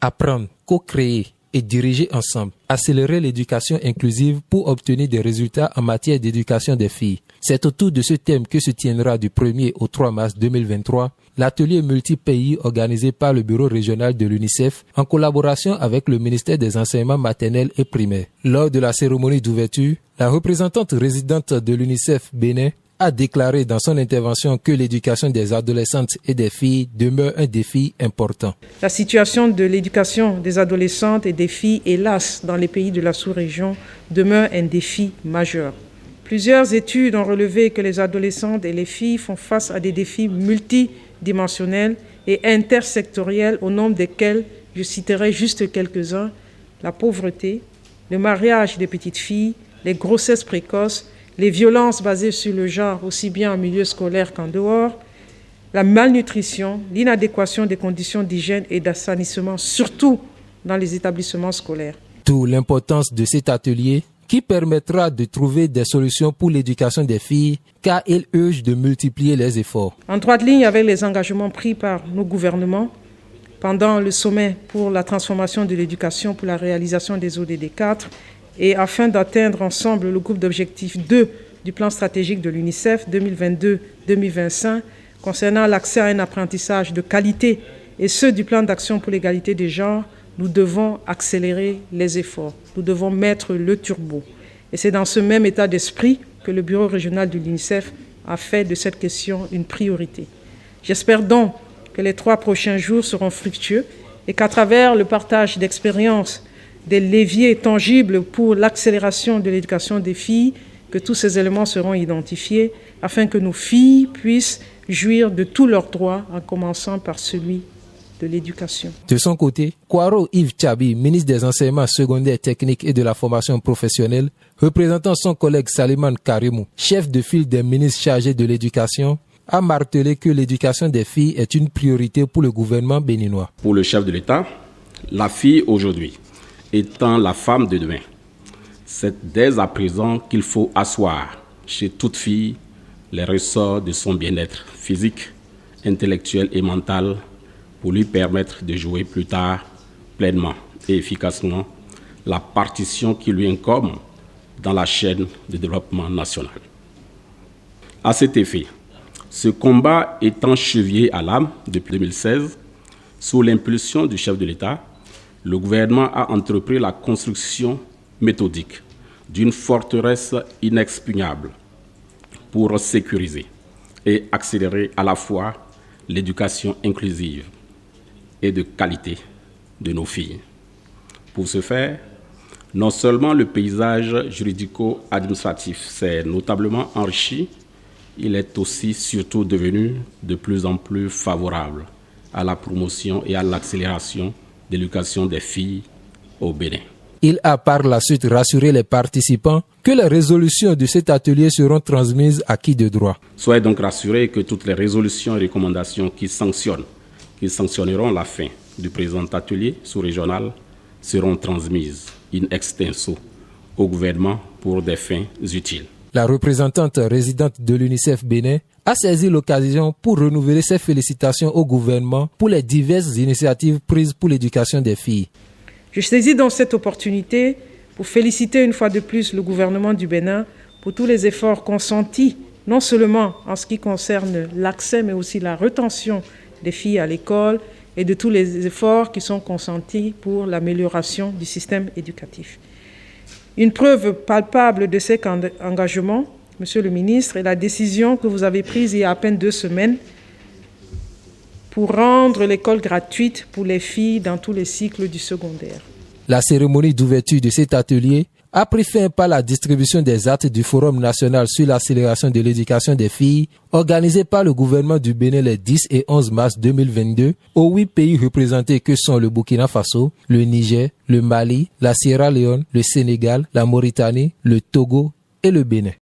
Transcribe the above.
Apprendre, co-créer et diriger ensemble. Accélérer l'éducation inclusive pour obtenir des résultats en matière d'éducation des filles. C'est autour de ce thème que se tiendra du 1er au 3 mars 2023 l'atelier multi-pays organisé par le bureau régional de l'UNICEF en collaboration avec le ministère des enseignements maternels et primaires. Lors de la cérémonie d'ouverture, la représentante résidente de l'UNICEF Bénin a déclaré dans son intervention que l'éducation des adolescentes et des filles demeure un défi important. La situation de l'éducation des adolescentes et des filles, hélas, dans les pays de la sous-région, demeure un défi majeur. Plusieurs études ont relevé que les adolescentes et les filles font face à des défis multidimensionnels et intersectoriels, au nombre desquels je citerai juste quelques-uns: la pauvreté, le mariage des petites filles, les grossesses précoces, les violences basées sur le genre, aussi bien en milieu scolaire qu'en dehors, la malnutrition, l'inadéquation des conditions d'hygiène et d'assainissement, surtout dans les établissements scolaires. D'où l'importance de cet atelier qui permettra de trouver des solutions pour l'éducation des filles, car il urge de multiplier les efforts. En droite ligne avec les engagements pris par nos gouvernements pendant le sommet pour la transformation de l'éducation pour la réalisation des ODD 4, et afin d'atteindre ensemble le groupe d'objectifs 2 du plan stratégique de l'UNICEF 2022-2025 concernant l'accès à un apprentissage de qualité et ceux du plan d'action pour l'égalité des genres, nous devons accélérer les efforts, nous devons mettre le turbo. Et c'est dans ce même état d'esprit que le bureau régional de l'UNICEF a fait de cette question une priorité. J'espère donc que les 3 prochains jours seront fructueux et qu'à travers le partage d'expériences, des leviers tangibles pour l'accélération de l'éducation des filles, que tous ces éléments seront identifiés afin que nos filles puissent jouir de tous leurs droits, en commençant par celui de l'éducation. De son côté, Kwaro Yves Tchabi, ministre des enseignements secondaires techniques et de la formation professionnelle, représentant son collègue Saliman Karimou, chef de file des ministres chargés de l'éducation, a martelé que l'éducation des filles est une priorité pour le gouvernement béninois. Pour le chef de l'État, la fille aujourd'hui étant la femme de demain, c'est dès à présent qu'il faut asseoir chez toute fille les ressorts de son bien-être physique, intellectuel et mental pour lui permettre de jouer plus tard pleinement et efficacement la partition qui lui incombe dans la chaîne de développement national. À cet effet, ce combat étant chevillé à l'âme depuis 2016, sous l'impulsion du chef de l'État, le gouvernement a entrepris la construction méthodique d'une forteresse inexpugnable pour sécuriser et accélérer à la fois l'éducation inclusive et de qualité de nos filles. Pour ce faire, non seulement le paysage juridico-administratif s'est notablement enrichi, il est aussi surtout devenu de plus en plus favorable à la promotion et à l'accélération de l'éducation des filles au Bénin. Il a par la suite rassuré les participants que les résolutions de cet atelier seront transmises à qui de droit. Soyez donc rassurés que toutes les résolutions et recommandations qui sanctionneront la fin du présent atelier sous-régional seront transmises in extenso au gouvernement pour des fins utiles. La représentante résidente de l'UNICEF Bénin a saisi l'occasion pour renouveler ses félicitations au gouvernement pour les diverses initiatives prises pour l'éducation des filles. Je saisis donc cette opportunité pour féliciter une fois de plus le gouvernement du Bénin pour tous les efforts consentis, non seulement en ce qui concerne l'accès, mais aussi la rétention des filles à l'école et de tous les efforts qui sont consentis pour l'amélioration du système éducatif. Une preuve palpable de cet engagement, Monsieur le ministre, est la décision que vous avez prise il y a à peine 2 semaines pour rendre l'école gratuite pour les filles dans tous les cycles du secondaire. La cérémonie d'ouverture de cet atelier a pris fin par la distribution des actes du Forum national sur l'accélération de l'éducation des filles, organisé par le gouvernement du Bénin les 10 et 11 mars 2022 aux 8 pays représentés que sont le Burkina Faso, le Niger, le Mali, la Sierra Leone, le Sénégal, la Mauritanie, le Togo et le Bénin.